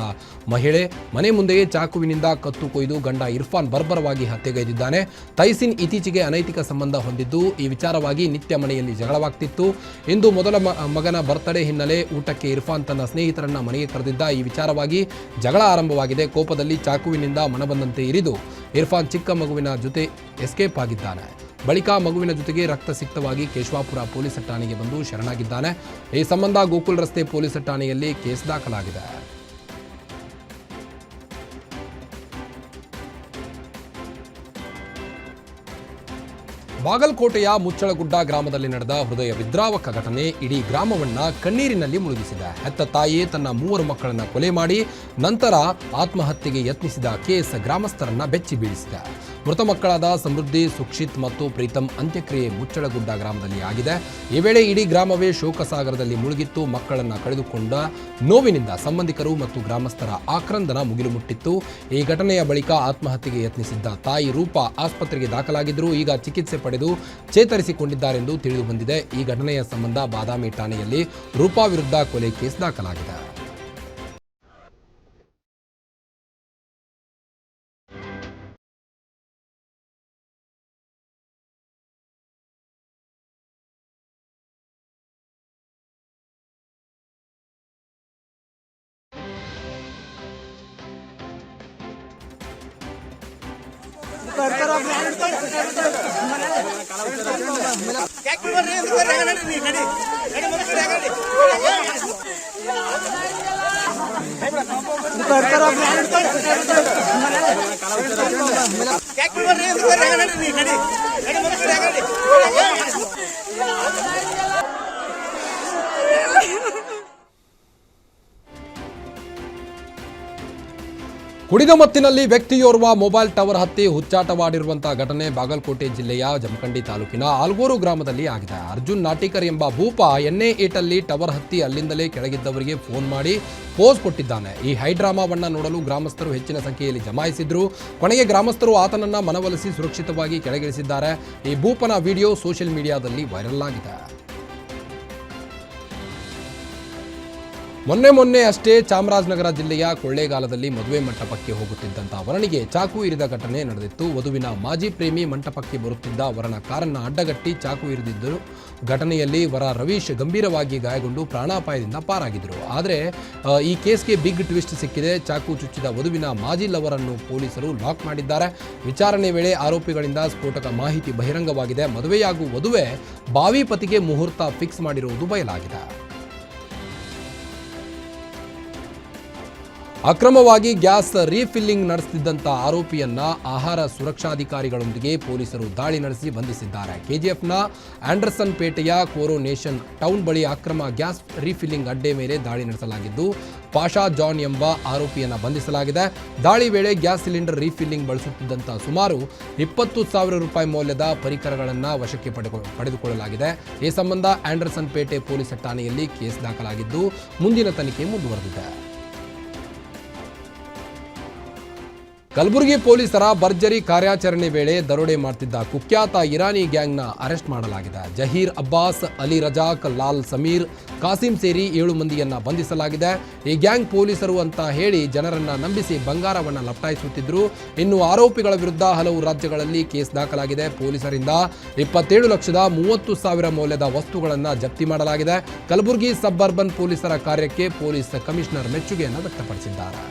ಮಹಿಳೆ ಮನೆ ಮುಂದೆಯೇ ಚಾಕುವಿನಿಂದ ಕತ್ತು ಕೊಯ್ದು ಗಂಡ ಇರ್ಫಾನ್ ಬರ್ಬರವಾಗಿ ಹತ್ಯೆಗೈದಿದ್ದಾನೆ. ತೈಸಿನ್ ಇತ್ತೀಚೆಗೆ ಅನೈತಿಕ ಸಂಬಂಧ ಹೊಂದಿದ್ದು, ಈ ವಿಚಾರವಾಗಿ ನಿತ್ಯ ಮನೆಯಲ್ಲಿ ಜಗಳವಾಗ್ತಿತ್ತು. ಇಂದು ಮೊದಲ ಮಗನ ಬರ್ತ್ಡೇ ಹಿನ್ನೆಲೆ ಊಟಕ್ಕೆ ಇರ್ಫಾನ್ ತನ್ನ ಸ್ನೇಹಿತರನ್ನ ಮನೆಗೆ ಕರೆದಿದ್ದ. ಈ ವಿಚಾರವಾಗಿ ಜಗಳ ಆರಂಭವಾಗಿದೆ. ಕೋಪದಲ್ಲಿ ಚಾಕುವಿನಿಂದ ಮನಬಂದಂತೆ ಇರಿದು ಇರ್ಫಾನ್ ಚಿಕ್ಕ ಮಗುವಿನ ಜೊತೆ ಎಸ್ಕೇಪ್ ಆಗಿದ್ದಾನೆ. ಬಳಿಕ ಮಗುವಿನ ಜೊತೆಗೆ ರಕ್ತಸಿಕ್ತವಾಗಿ ಕೇಶವಾಪುರ ಪೊಲೀಸ್ ಠಾಣೆಗೆ ಬಂದು ಶರಣಾಗಿದ್ದಾನೆ. ಈ ಸಂಬಂಧ ಗೋಕುಲ್ ರಸ್ತೆ ಪೊಲೀಸ್ ಠಾಣೆಯಲ್ಲಿ ಕೇಸ್ ದಾಖಲಾಗಿದೆ. ಬಾಗಲಕೋಟೆಯ ಮುಚ್ಚಳಗುಡ್ಡ ಗ್ರಾಮದಲ್ಲಿ ನಡೆದ ಹೃದಯ ವಿದ್ರಾವಕ ಘಟನೆ ಇಡೀ ಗ್ರಾಮವನ್ನ ಕಣ್ಣೀರಿನಲ್ಲಿ ಮುಳುಗಿಸಿದೆ. ಹೆತ್ತ ತಾಯಿಯೇ ತನ್ನ 3 ಮಕ್ಕಳನ್ನ ಕೊಲೆ ಮಾಡಿ ನಂತರ ಆತ್ಮಹತ್ಯೆಗೆ ಯತ್ನಿಸಿದ ಕೇಸ್ ಗ್ರಾಮಸ್ಥರನ್ನ ಬೆಚ್ಚಿ ಬೀಳಿಸಿದೆ. ಮೃತ ಮಕ್ಕಳಾದ ಸಮೃದ್ಧಿ, ಸುಕ್ಷಿತ್ ಮತ್ತು ಪ್ರೀತಮ್ ಅಂತ್ಯಕ್ರಿಯೆ ಮುಚ್ಚಳಗುಡ್ಡ ಗ್ರಾಮದಲ್ಲಿ ಆಗಿದೆ. ಈ ವೇಳೆ ಇಡೀ ಗ್ರಾಮವೇ ಶೋಕಸಾಗರದಲ್ಲಿ ಮುಳುಗಿತ್ತು. ಮಕ್ಕಳನ್ನು ಕಳೆದುಕೊಂಡ ನೋವಿನಿಂದ ಸಂಬಂಧಿಕರು ಮತ್ತು ಗ್ರಾಮಸ್ಥರ ಆಕ್ರಂದನ ಮುಗಿಲು ಮುಟ್ಟಿತ್ತು. ಈ ಘಟನೆಯ ಬಳಿಕ ಆತ್ಮಹತ್ಯೆಗೆ ಯತ್ನಿಸಿದ್ದ ತಾಯಿ ರೂಪಾ ಆಸ್ಪತ್ರೆಗೆ ದಾಖಲಾಗಿದ್ದರು. ಈಗ ಚಿಕಿತ್ಸೆ ಪಡೆದು ಚೇತರಿಸಿಕೊಂಡಿದ್ದಾರೆಂದು ತಿಳಿದು ಬಂದಿದೆ. ಈ ಘಟನೆಯ ಸಂಬಂಧ ಬಾದಾಮಿ ಠಾಣೆಯಲ್ಲಿ ರೂಪಾ ವಿರುದ್ಧ ಕೊಲೆ ಕೇಸ್ ದಾಖಲಾಗಿದೆ. ಕುಡಿದ ಮತ್ತಿನಲ್ಲಿ ವ್ಯಕ್ತಿಯೋರ್ವ ಮೊಬೈಲ್ ಟವರ್ ಹತ್ತಿ ಹುಚ್ಚಾಟವಾಡಿರುವಂತಹ ಘಟನೆ ಬಾಗಲಕೋಟೆ ಜಿಲ್ಲೆಯ ಜಮಖಂಡಿ ತಾಲೂಕಿನ ಆಲ್ಗೋರು ಗ್ರಾಮದಲ್ಲಿ ಆಗಿದೆ. ಅರ್ಜುನ್ ನಾಟಿಕರ್ ಎಂಬ ಭೂಪ NA8 ಟವರ್ ಹತ್ತಿ ಅಲ್ಲಿಂದಲೇ ಕೆಳಗಿದ್ದವರಿಗೆ ಫೋನ್ ಮಾಡಿ ಪೋಸ್ ಕೊಟ್ಟಿದ್ದಾನೆ. ಈ ಹೈಡ್ರಾಮಾವನ್ನ ನೋಡಲು ಗ್ರಾಮಸ್ಥರು ಹೆಚ್ಚಿನ ಸಂಖ್ಯೆಯಲ್ಲಿ ಜಮಾಯಿಸಿದ್ರು. ಕೊನೆಗೆ ಗ್ರಾಮಸ್ಥರು ಆತನನ್ನ ಮನವೊಲಿಸಿ ಸುರಕ್ಷಿತವಾಗಿ ಕೆಳಗಿಳಿಸಿದ್ದಾರೆ. ಈ ಭೂಪನ ವಿಡಿಯೋ ಸೋಷಿಯಲ್ ಮೀಡಿಯಾದಲ್ಲಿ ವೈರಲ್ ಆಗಿದೆ. ಮೊನ್ನೆ ಅಷ್ಟೇ ಚಾಮರಾಜನಗರ ಜಿಲ್ಲೆಯ ಕೊಳ್ಳೇಗಾಲದಲ್ಲಿ ಮದುವೆ ಮಂಟಪಕ್ಕೆ ಹೋಗುತ್ತಿದ್ದಂಥ ವರನಿಗೆ ಚಾಕು ಇರಿದ ಘಟನೆ ನಡೆದಿತ್ತು. ವಧುವಿನ ಮಾಜಿ ಪ್ರೇಮಿ ಮಂಟಪಕ್ಕೆ ಬರುತ್ತಿದ್ದ ವರನ ಕಾರನ್ನು ಅಡ್ಡಗಟ್ಟಿ ಚಾಕು ಇರಿದಿದ್ದರು. ಘಟನೆಯಲ್ಲಿ ವರ ರವೀಶ್ ಗಂಭೀರವಾಗಿ ಗಾಯಗೊಂಡು ಪ್ರಾಣಾಪಾಯದಿಂದ ಪಾರಾಗಿದ್ದರು. ಆದರೆ ಈ ಕೇಸ್ಗೆ ಬಿಗ್ ಟ್ವಿಸ್ಟ್ ಸಿಕ್ಕಿದೆ. ಚಾಕು ಚುಚ್ಚಿದ ವಧುವಿನ ಮಾಜಿ ಲವರನ್ನು ಪೊಲೀಸರು ಲಾಕ್ ಮಾಡಿದ್ದಾರೆ. ವಿಚಾರಣೆ ವೇಳೆ ಆರೋಪಿಗಳಿಂದ ಸ್ಫೋಟಕ ಮಾಹಿತಿ ಬಹಿರಂಗವಾಗಿದೆ. ಮದುವೆಯಾಗುವ ವಧುವೆ ಬಾವಿ ಪತಿಗೆ ಮುಹೂರ್ತ ಫಿಕ್ಸ್ ಮಾಡಿರುವುದು ಬಯಲಾಗಿದೆ. ಅಕ್ರಮವಾಗಿ ಗ್ಯಾಸ್ ರೀಫಿಲ್ಲಿಂಗ್ ನಡೆಸುತ್ತಿದ್ದಂಥ ಆರೋಪಿಯನ್ನ ಆಹಾರ ಸುರಕ್ಷಾಧಿಕಾರಿಗಳೊಂದಿಗೆ ಪೊಲೀಸರು ದಾಳಿ ನಡೆಸಿ ಬಂಧಿಸಿದ್ದಾರೆ. ಕೆಜಿಎಫ್ನ ಆಂಡರ್ಸನ್ ಪೇಟೆಯ ಕೋರೋನೇಷನ್ ಟೌನ್ ಬಳಿ ಅಕ್ರಮ ಗ್ಯಾಸ್ ರೀಫಿಲ್ಲಿಂಗ್ ಅಡ್ಡೆ ಮೇಲೆ ದಾಳಿ ನಡೆಸಲಾಗಿದ್ದು ಪಾಷಾ ಜಾನ್ ಎಂಬ ಆರೋಪಿಯನ್ನ ಬಂಧಿಸಲಾಗಿದೆ. ದಾಳಿ ವೇಳೆ ಗ್ಯಾಸ್ ಸಿಲಿಂಡರ್ ರೀಫಿಲ್ಲಿಂಗ್ ಬಳಸುತ್ತಿದ್ದಂಥ ಸುಮಾರು 20,000 ರೂಪಾಯಿ ಮೌಲ್ಯದ ಪರಿಕರಗಳನ್ನು ವಶಕ್ಕೆ ಪಡೆದುಕೊಳ್ಳಲಾಗಿದೆ. ಈ ಸಂಬಂಧ ಆಂಡರ್ಸನ್ ಪೇಟೆ ಪೊಲೀಸ್ ಠಾಣೆಯಲ್ಲಿ ಕೇಸ್ ದಾಖಲಾಗಿದ್ದು ಮುಂದಿನ ತನಿಖೆ ಮುಂದುವರೆದಿದೆ. ಕಲಬುರಗಿ ಪೊಲೀಸರ ಭರ್ಜರಿ ಕಾರ್ಯಾಚರಣೆ ವೇಳೆ ದರೋಡೆ ಮಾಡ್ತಿದ್ದ ಕುಖ್ಯಾತ ಇರಾನಿ ಗ್ಯಾಂಗ್ನ ಅರೆಸ್ಟ್ ಮಾಡಲಾಗಿದೆ. ಜಹೀರ್ ಅಬ್ಬಾಸ್, ಅಲಿ ರಜಾಕ್, ಲಾಲ್ ಸಮೀರ್, ಕಾಸಿಂ ಸೇರಿ 7 ಮಂದಿಯನ್ನ ಬಂಧಿಸಲಾಗಿದೆ. ಈ ಗ್ಯಾಂಗ್ ಪೊಲೀಸರು ಅಂತ ಹೇಳಿ ಜನರನ್ನ ನಂಬಿಸಿ ಬಂಗಾರವನ್ನ ಲಪಟಾಯಿಸುತ್ತಿದ್ರು. ಇನ್ನು ಆರೋಪಿಗಳ ವಿರುದ್ಧ ಹಲವು ರಾಜ್ಯಗಳಲ್ಲಿ ಕೇಸ್ ದಾಖಲಾಗಿದೆ. ಪೊಲೀಸರಿಂದ 27,30,000 ಮೌಲ್ಯದ ವಸ್ತುಗಳನ್ನು ಜಪ್ತಿ ಮಾಡಲಾಗಿದೆ. ಕಲಬುರಗಿ ಸಬ್ ಅರ್ಬನ್ ಪೊಲೀಸರ ಕಾರ್ಯಕ್ಕೆ ಪೊಲೀಸ್ ಕಮಿಷನರ್ ಮೆಚ್ಚುಗೆಯನ್ನು ವ್ಯಕ್ತಪಡಿಸಿದ್ದಾರೆ.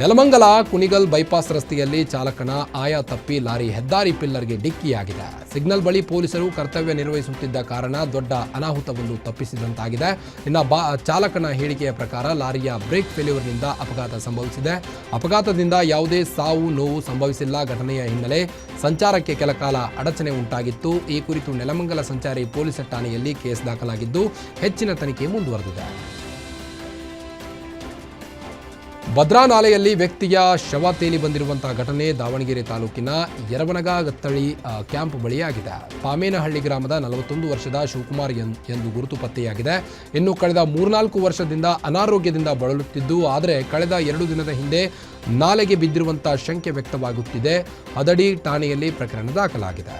ನೆಲಮಂಗಲ ಕುಣಿಗಲ್ ಬೈಪಾಸ್ ರಸ್ತೆಯಲ್ಲಿ ಚಾಲಕನ ಆಯ ತಪ್ಪಿ ಲಾರಿ ಹೆದ್ದಾರಿ ಪಿಲ್ಲರ್ಗೆ ಡಿಕ್ಕಿಯಾಗಿದೆ. ಸಿಗ್ನಲ್ ಬಳಿ ಪೊಲೀಸರು ಕರ್ತವ್ಯ ನಿರ್ವಹಿಸುತ್ತಿದ್ದ ಕಾರಣ ದೊಡ್ಡ ಅನಾಹುತವನ್ನು ತಪ್ಪಿಸಿದಂತಾಗಿದೆ. ಇನ್ನು ಚಾಲಕನ ಹೇಳಿಕೆಯ ಪ್ರಕಾರ ಲಾರಿಯ ಬ್ರೇಕ್ ಫೇಲ್ಯೂರ್ನಿಂದ ಅಪಘಾತ ಸಂಭವಿಸಿದೆ. ಅಪಘಾತದಿಂದ ಯಾವುದೇ ಸಾವು ನೋವು ಸಂಭವಿಸಿಲ್ಲ. ಘಟನೆಯ ಹಿನ್ನೆಲೆ ಸಂಚಾರಕ್ಕೆ ಕೆಲಕಾಲ ಅಡಚಣೆ ಉಂಟಾಗಿತ್ತು. ಈ ಕುರಿತು ನೆಲಮಂಗಲ ಸಂಚಾರಿ ಪೊಲೀಸ್ ಠಾಣೆಯಲ್ಲಿ ಕೇಸ್ ದಾಖಲಾಗಿದ್ದು ಹೆಚ್ಚಿನ ತನಿಖೆ ಮುಂದುವರೆದಿದೆ. ಭದ್ರಾ ನಾಲೆಯಲ್ಲಿ ವ್ಯಕ್ತಿಯ ಶವ ತೇಲಿ ಬಂದಿರುವಂತಹ ಘಟನೆ ದಾವಣಗೆರೆ ತಾಲೂಕಿನ ಯರವನಗತ್ತಳಿ ಕ್ಯಾಂಪ್ ಬಳಿಯಾಗಿದೆ. ಪಾಮೇನಹಳ್ಳಿ ಗ್ರಾಮದ 41 ವರ್ಷದ ಶಿವಕುಮಾರ್ ಎಂದು ಗುರುತು ಪತ್ತೆಯಾಗಿದೆ. ಇನ್ನು ಕಳೆದ 3-4 ವರ್ಷದಿಂದ ಅನಾರೋಗ್ಯದಿಂದ ಬಳಲುತ್ತಿದ್ದು, ಆದರೆ ಕಳೆದ 2 ದಿನದ ಹಿಂದೆ ನಾಲೆಗೆ ಬಿದ್ದಿರುವಂತಹ ಶಂಕೆ ವ್ಯಕ್ತವಾಗುತ್ತಿದೆ. ಹದಡಿ ಠಾಣೆಯಲ್ಲಿ ಪ್ರಕರಣ ದಾಖಲಾಗಿದೆ.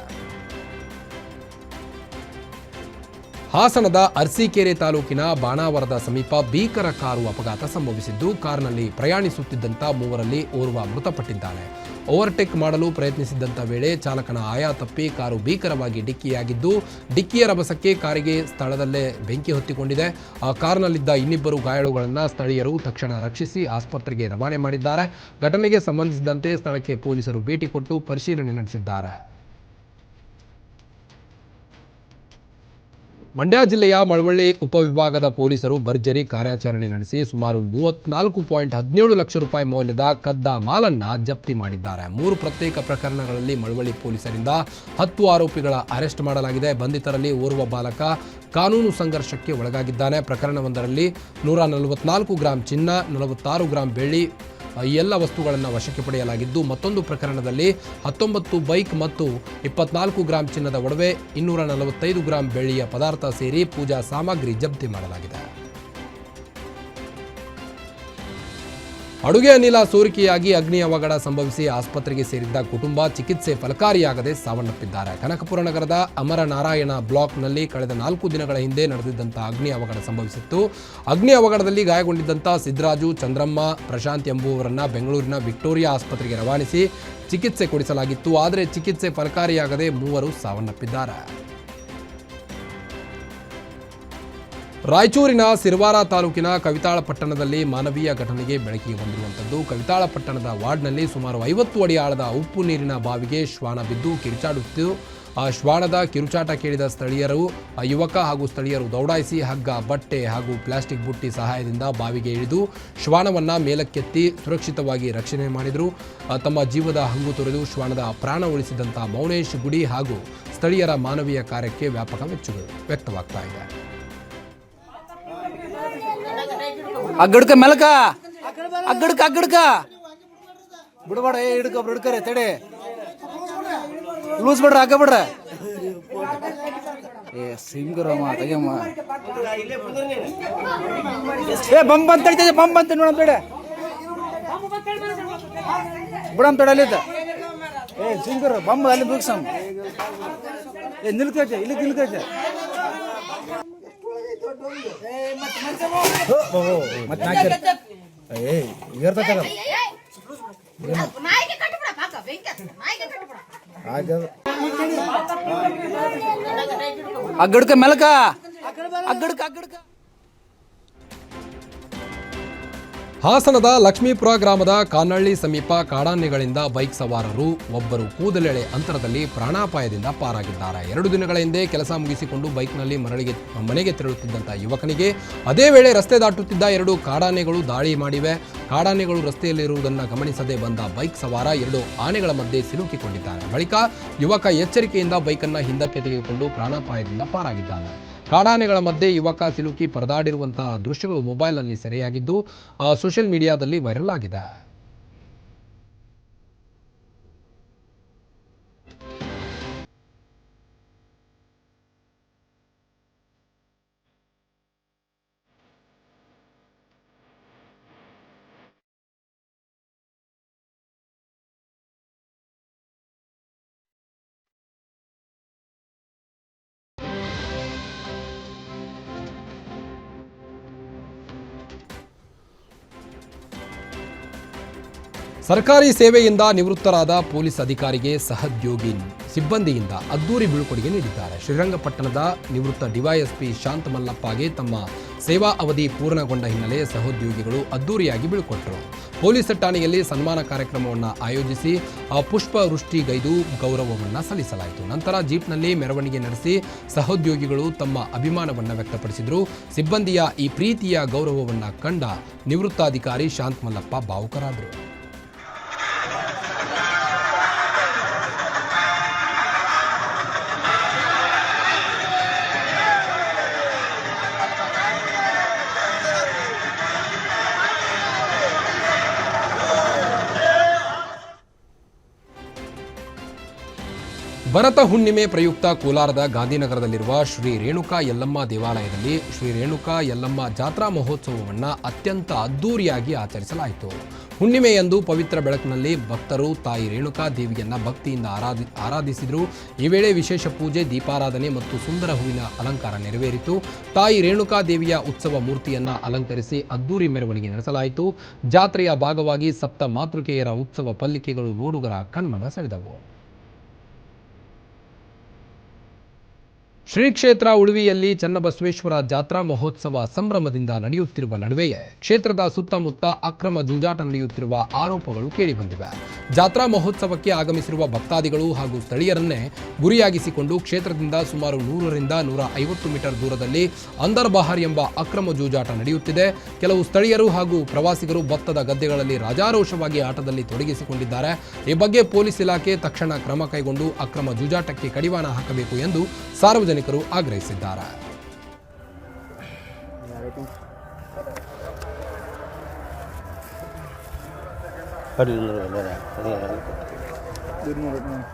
ಹಾಸನದ ಅರಸೀಕೆರೆ ತಾಲೂಕಿನ ಬಾಣಾವರದ ಸಮೀಪ ಭೀಕರ ಕಾರು ಅಪಘಾತ ಸಂಭವಿಸಿದ್ದು, ಕಾರಿನಲ್ಲಿ ಪ್ರಯಾಣಿಸುತ್ತಿದ್ದಂಥ 3ರಲ್ಲಿ ಓರ್ವ ಮೃತಪಟ್ಟಿದ್ದಾನೆ. ಓವರ್ಟೇಕ್ ಮಾಡಲು ಪ್ರಯತ್ನಿಸಿದ್ದಂಥ ವೇಳೆ ಚಾಲಕನ ಆಯ ತಪ್ಪಿ ಕಾರು ಭೀಕರವಾಗಿ ಡಿಕ್ಕಿಯಾಗಿದ್ದು, ಡಿಕ್ಕಿಯ ರಭಸಕ್ಕೆ ಕಾರಿಗೆ ಸ್ಥಳದಲ್ಲೇ ಬೆಂಕಿ ಹೊತ್ತಿಕೊಂಡಿದೆ. ಆ ಕಾರಿನಲ್ಲಿದ್ದ ಇನ್ನಿಬ್ಬರು ಗಾಯಾಳುಗಳನ್ನು ಸ್ಥಳೀಯರು ತಕ್ಷಣ ರಕ್ಷಿಸಿ ಆಸ್ಪತ್ರೆಗೆ ರವಾನೆ ಮಾಡಿದ್ದಾರೆ. ಘಟನೆಗೆ ಸಂಬಂಧಿಸಿದಂತೆ ಸ್ಥಳಕ್ಕೆ ಪೊಲೀಸರು ಭೇಟಿ ಕೊಟ್ಟು ಪರಿಶೀಲನೆ ನಡೆಸಿದ್ದಾರೆ. ಮಂಡ್ಯ ಜಿಲ್ಲೆಯ ಮಳವಳ್ಳಿ ಉಪವಿಭಾಗದ ಪೊಲೀಸರು ಭರ್ಜರಿ ಕಾರ್ಯಾಚರಣೆ ನಡೆಸಿ ಸುಮಾರು 34.17 ಲಕ್ಷ ರೂಪಾಯಿ ಮೌಲ್ಯದ ಕದ್ದ ಮಾಲನ್ನು ಜಪ್ತಿ ಮಾಡಿದ್ದಾರೆ. 3 ಪ್ರತ್ಯೇಕ ಪ್ರಕರಣಗಳಲ್ಲಿ ಮಳವಳ್ಳಿ ಪೊಲೀಸರಿಂದ 10 ಆರೋಪಿಗಳ ಅರೆಸ್ಟ್ ಮಾಡಲಾಗಿದೆ. ಬಂಧಿತರಲ್ಲಿ ಓರ್ವ ಬಾಲಕ ಕಾನೂನು ಸಂಘರ್ಷಕ್ಕೆ ಒಳಗಾಗಿದ್ದಾನೆ. ಪ್ರಕರಣವೊಂದರಲ್ಲಿ 144 ಗ್ರಾಂ ಚಿನ್ನ, 46 ಗ್ರಾಂ ಬೆಳ್ಳಿ ಈ ಎಲ್ಲ ವಸ್ತುಗಳನ್ನು ವಶಕ್ಕೆ ಪಡೆಯಲಾಗಿದ್ದು, ಮತ್ತೊಂದು ಪ್ರಕರಣದಲ್ಲಿ 19 ಬೈಕ್ ಮತ್ತು 24 ಗ್ರಾಂ ಚಿನ್ನದ ಒಡವೆ, 245 ಗ್ರಾಂ ಬೆಳ್ಳಿಯ ಪದಾರ್ಥ ಸೇರಿ ಪೂಜಾ ಸಾಮಗ್ರಿ ಜಪ್ತಿ ಮಾಡಲಾಗಿದೆ. ಅಡುಗೆ ಅನಿಲ ಸೋರಿಕೆಯಾಗಿ ಅಗ್ನಿ ಅವಘಡ ಸಂಭವಿಸಿ ಆಸ್ಪತ್ರೆಗೆ ಸೇರಿದ್ದ ಕುಟುಂಬ ಚಿಕಿತ್ಸೆ ಫಲಕಾರಿಯಾಗದೆ ಸಾವನ್ನಪ್ಪಿದ್ದಾರೆ. ಕನಕಪುರ ನಗರದ ಅಮರನಾರಾಯಣ ಬ್ಲಾಕ್ನಲ್ಲಿ ಕಳೆದ 4 ದಿನಗಳ ಹಿಂದೆ ನಡೆದಿದ್ದಂಥ ಅಗ್ನಿ ಅವಘಡ ಸಂಭವಿಸಿತ್ತು. ಅಗ್ನಿ ಅವಘಡದಲ್ಲಿ ಗಾಯಗೊಂಡಿದ್ದಂಥ ಸಿದ್ದರಾಜು, ಚಂದ್ರಮ್ಮ, ಪ್ರಶಾಂತ್ ಎಂಬುವರನ್ನ ಬೆಂಗಳೂರಿನ ವಿಕ್ಟೋರಿಯಾ ಆಸ್ಪತ್ರೆಗೆ ರವಾನಿಸಿ ಚಿಕಿತ್ಸೆ ಕೊಡಿಸಲಾಗಿತ್ತು. ಆದರೆ ಚಿಕಿತ್ಸೆ ಫಲಕಾರಿಯಾಗದೆ 3 ಸಾವನ್ನಪ್ಪಿದ್ದಾರೆ. ರಾಯಚೂರಿನ ಸಿರವಾರ ತಾಲೂಕಿನ ಕವಿತಾಳ ಪಟ್ಟಣದಲ್ಲಿ ಮಾನವೀಯ ಘಟನೆಗೆ ಬೆಳಕಿಗೆ ಬಂದಿರುವಂಥದ್ದು. ಕವಿತಾಳ ಪಟ್ಟಣದ ವಾರ್ಡ್ನಲ್ಲಿ ಸುಮಾರು 50 ಅಡಿ ಆಳದ ಉಪ್ಪು ನೀರಿನ ಬಾವಿಗೆ ಶ್ವಾನ ಬಿದ್ದು ಕಿರುಚಾಡುತ್ತಿದ್ದು, ಆ ಶ್ವಾನದ ಕಿರುಚಾಟ ಕೇಳಿದ ಸ್ಥಳೀಯರು, ಯುವಕ ಹಾಗೂ ಸ್ಥಳೀಯರು ದೌಡಾಯಿಸಿ ಹಗ್ಗ, ಬಟ್ಟೆ ಹಾಗೂ ಪ್ಲಾಸ್ಟಿಕ್ ಬುಟ್ಟಿ ಸಹಾಯದಿಂದ ಬಾವಿಗೆ ಇಳಿದು ಶ್ವಾನವನ್ನು ಮೇಲಕ್ಕೆತ್ತಿ ಸುರಕ್ಷಿತವಾಗಿ ರಕ್ಷಣೆ ಮಾಡಿದರು. ತಮ್ಮ ಜೀವದ ಹಂಗು ತೊರೆದು ಶ್ವಾನದ ಪ್ರಾಣ ಉಳಿಸಿದಂಥ ಮೌನೇಶ್ ಗುಡಿ ಹಾಗೂ ಸ್ಥಳೀಯರ ಮಾನವೀಯ ಕಾರ್ಯಕ್ಕೆ ವ್ಯಾಪಕ ಮೆಚ್ಚುಗೆ ವ್ಯಕ್ತವಾಗ್ತಾ ಇದೆ. ಅಗ್ಗಡ್ಕ ಮೆಲಕ ಅಗ್ಗಡ್ಕ ಬಿಡಬೇಡ, ಹಿಡ್ಕರೆ ತಡೆ, ಲೂಸ್ ಬಿಡ್ರ, ಹಾಕ ಬಿಡ್ರ. ಸಿಂಗರಮ್ಮ ತೆಗೆಮ್ಮ, ಬಂಬ್ ಅಂತ ಹೇಳ್ತಿದ್ದೆ, ಬಂಬ್ ಅಂತ ನೋಡಮ್ ತಡೆ, ಬಿಡಮ್ ತಡೆ ಅಲ್ಲಿದ್ದ. ಸಿಂಗರ ಬಂಬ್ ಅಲ್ಲಿ ಬುಕ್ಸಮ್ ನಿಲ್ಕೈತೆ, ಇಲ್ಲಿ ನಿಲ್ಕೈತೆ. ಅಗ್ಗಡ್ಕ ಮೆಲಕ ಅಗ್ಗಡ್ಕ. ಹಾಸನದ ಲಕ್ಷ್ಮೀಪುರ ಗ್ರಾಮದ ಕಾನಹಳ್ಳಿ ಸಮೀಪ ಕಾಡಾನೆಗಳಿಂದ ಬೈಕ್ ಸವಾರರು ಒಬ್ಬರು ಕೂದಲೆಳೆ ಅಂತರದಲ್ಲಿ ಪ್ರಾಣಾಪಾಯದಿಂದ ಪಾರಾಗಿದ್ದಾರೆ. 2 ದಿನಗಳ ಹಿಂದೆ ಕೆಲಸ ಮುಗಿಸಿಕೊಂಡು ಬೈಕ್ನಲ್ಲಿ ಮನೆಗೆ ತೆರಳುತ್ತಿದ್ದಂಥ ಯುವಕನಿಗೆ ಅದೇ ವೇಳೆ ರಸ್ತೆ ದಾಟುತ್ತಿದ್ದ 2 ಕಾಡಾನೆಗಳು ದಾಳಿ ಮಾಡಿವೆ. ಕಾಡಾನೆಗಳು ರಸ್ತೆಯಲ್ಲಿರುವುದನ್ನು ಗಮನಿಸದೆ ಬಂದ ಬೈಕ್ ಸವಾರ 2 ಆನೆಗಳ ಮಧ್ಯೆ ಸಿಲುಕಿಕೊಂಡಿದ್ದಾನೆ. ಬಳಿಕ ಯುವಕ ಎಚ್ಚರಿಕೆಯಿಂದ ಬೈಕನ್ನು ಹಿಂದಕ್ಕೆ ತೆಗೆದುಕೊಂಡು ಪ್ರಾಣಾಪಾಯದಿಂದ ಪಾರಾಗಿದ್ದಾನೆ. ಕಾಡಾನೆಗಳ ಮಧ್ಯೆ ಯುವಕ ಸಿಲುಕಿ ಪರದಾಡಿರುವಂತಹ ದೃಶ್ಯಗಳು ಮೊಬೈಲ್ನಲ್ಲಿ ಸೆರೆಯಾಗಿದ್ದು ಸೋಷಿಯಲ್ ಮೀಡಿಯಾದಲ್ಲಿ ವೈರಲ್ ಆಗಿದೆ. ಸರ್ಕಾರಿ ಸೇವೆಯಿಂದ ನಿವೃತ್ತರಾದ ಪೊಲೀಸ್ ಅಧಿಕಾರಿಗೆ ಸಹೋದ್ಯೋಗಿ ಸಿಬ್ಬಂದಿಯಿಂದ ಅದ್ದೂರಿ ಬೀಳ್ಕೊಡುಗೆ ನೀಡಿದ್ದಾರೆ. ಶ್ರೀರಂಗಪಟ್ಟಣದ ನಿವೃತ್ತ ಡಿವೈಎಸ್ಪಿ ಶಾಂತ ಮಲ್ಲಪ್ಪಗೆ ತಮ್ಮ ಸೇವಾ ಅವಧಿ ಪೂರ್ಣಗೊಂಡ ಹಿನ್ನೆಲೆ ಸಹೋದ್ಯೋಗಿಗಳು ಅದ್ದೂರಿಯಾಗಿ ಬೀಳ್ಕೊಟ್ಟರು. ಪೊಲೀಸ್ ಠಾಣೆಯಲ್ಲಿ ಸನ್ಮಾನ ಕಾರ್ಯಕ್ರಮವನ್ನು ಆಯೋಜಿಸಿ ಪುಷ್ಪವೃಷ್ಟಿಗೈದು ಗೌರವವನ್ನು ಸಲ್ಲಿಸಲಾಯಿತು. ನಂತರ ಜೀಪ್ನಲ್ಲಿ ಮೆರವಣಿಗೆ ನಡೆಸಿ ಸಹೋದ್ಯೋಗಿಗಳು ತಮ್ಮ ಅಭಿಮಾನವನ್ನು ವ್ಯಕ್ತಪಡಿಸಿದರು. ಸಿಬ್ಬಂದಿಯ ಈ ಪ್ರೀತಿಯ ಗೌರವವನ್ನು ಕಂಡ ನಿವೃತ್ತಾಧಿಕಾರಿ ಶಾಂತ ಮಲ್ಲಪ್ಪ ಭಾವುಕರಾದರು. ಭರತ ಹುಣ್ಣಿಮೆ ಪ್ರಯುಕ್ತ ಕೋಲಾರದ ಗಾಂಧಿನಗರದಲ್ಲಿರುವ ಶ್ರೀ ರೇಣುಕಾ ಯಲ್ಲಮ್ಮ ದೇವಾಲಯದಲ್ಲಿ ಶ್ರೀ ರೇಣುಕಾ ಯಲ್ಲಮ್ಮ ಜಾತ್ರಾ ಮಹೋತ್ಸವವನ್ನು ಅತ್ಯಂತ ಅದ್ದೂರಿಯಾಗಿ ಆಚರಿಸಲಾಯಿತು. ಹುಣ್ಣಿಮೆಯಂದು ಪವಿತ್ರ ಬೆಳಕಿನಲ್ಲಿ ಭಕ್ತರು ತಾಯಿ ರೇಣುಕಾ ದೇವಿಯನ್ನ ಭಕ್ತಿಯಿಂದ ಆರಾಧಿಸಿದರು. ಈ ವೇಳೆ ವಿಶೇಷ ಪೂಜೆ, ದೀಪಾರಾಧನೆ ಮತ್ತು ಸುಂದರ ಹೂವಿನ ಅಲಂಕಾರ ನೆರವೇರಿತು. ತಾಯಿ ರೇಣುಕಾ ದೇವಿಯ ಉತ್ಸವ ಮೂರ್ತಿಯನ್ನ ಅಲಂಕರಿಸಿ ಅದ್ದೂರಿ ಮೆರವಣಿಗೆ ನಡೆಸಲಾಯಿತು. ಜಾತ್ರೆಯ ಭಾಗವಾಗಿ ಸಪ್ತ ಮಾತೃಕೆಯರ ಉತ್ಸವ ಪಲ್ಲಿಕೆಗಳು ನೋಡುಗರ ಕಣ್ಮನ ಸೆಳೆದವು. ಶ್ರೀ ಕ್ಷೇತ್ರ ಉಳುವಿಯಲ್ಲಿ ಚನ್ನಬಸವೇಶ್ವರ ಜಾತ್ರಾ ಮಹೋತ್ಸವ ಸಂಭ್ರಮದಿಂದ ನಡೆಯುತ್ತಿರುವ ನಡುವೆಯೇ ಕ್ಷೇತ್ರದ ಸುತ್ತಮುತ್ತ ಅಕ್ರಮ ಜೂಜಾಟ ನಡೆಯುತ್ತಿರುವ ಆರೋಪಗಳು ಕೇಳಿಬಂದಿವೆ. ಜಾತ್ರಾ ಮಹೋತ್ಸವಕ್ಕೆ ಆಗಮಿಸಿರುವ ಭಕ್ತಾದಿಗಳು ಹಾಗೂ ಸ್ಥಳೀಯರನ್ನೇ ಗುರಿಯಾಗಿಸಿಕೊಂಡು ಕ್ಷೇತ್ರದಿಂದ ಸುಮಾರು 100ರಿಂದ 150 ಮೀಟರ್ ದೂರದಲ್ಲಿ ಅಂದರ್ ಬಹಾರ್ ಎಂಬ ಅಕ್ರಮ ಜೂಜಾಟ ನಡೆಯುತ್ತಿದೆ. ಕೆಲವು ಸ್ಥಳೀಯರು ಹಾಗೂ ಪ್ರವಾಸಿಗರು ಭತ್ತದ ಗದ್ದೆಗಳಲ್ಲಿ ರಾಜಾರೋಷವಾಗಿ ಆಟದಲ್ಲಿ ತೊಡಗಿಸಿಕೊಂಡಿದ್ದಾರೆ. ಈ ಬಗ್ಗೆ ಪೊಲೀಸ್ ಇಲಾಖೆ ತಕ್ಷಣ ಕ್ರಮ ಕೈಗೊಂಡು ಅಕ್ರಮ ಜೂಜಾಟಕ್ಕೆ ಕಡಿವಾಣ ಹಾಕಬೇಕು ಎಂದು ಸಾರ್ವಜನಿಕರು ಆಗ್ರಹಿಸಿದ್ದಾರೆ. 200